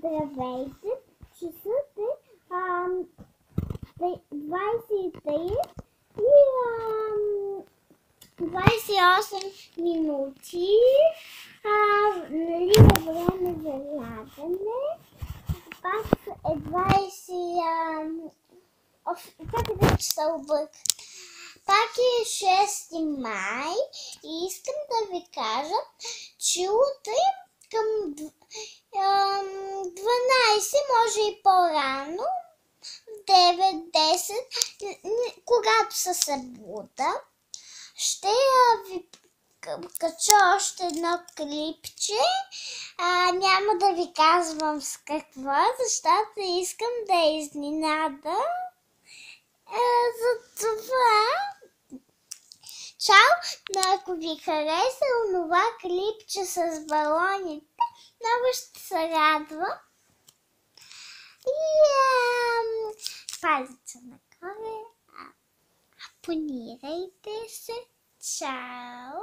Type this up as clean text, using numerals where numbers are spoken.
Здравейте! Часът е 23 и 28 минути. Нали е време за лягане. Пак е 20... Как да се обърка? Пак е 6 май и искам да ви кажа, че утре към 12, може и по-рано, 9-10, когато се събуда, ще ви кача още едно клипче. Няма да ви казвам с какво, защото искам да изненада. Затова чао! Ако ви хареса онова клипче с балоните, много ще се радвам. И пазите нагоре, абонирайте се. Чао!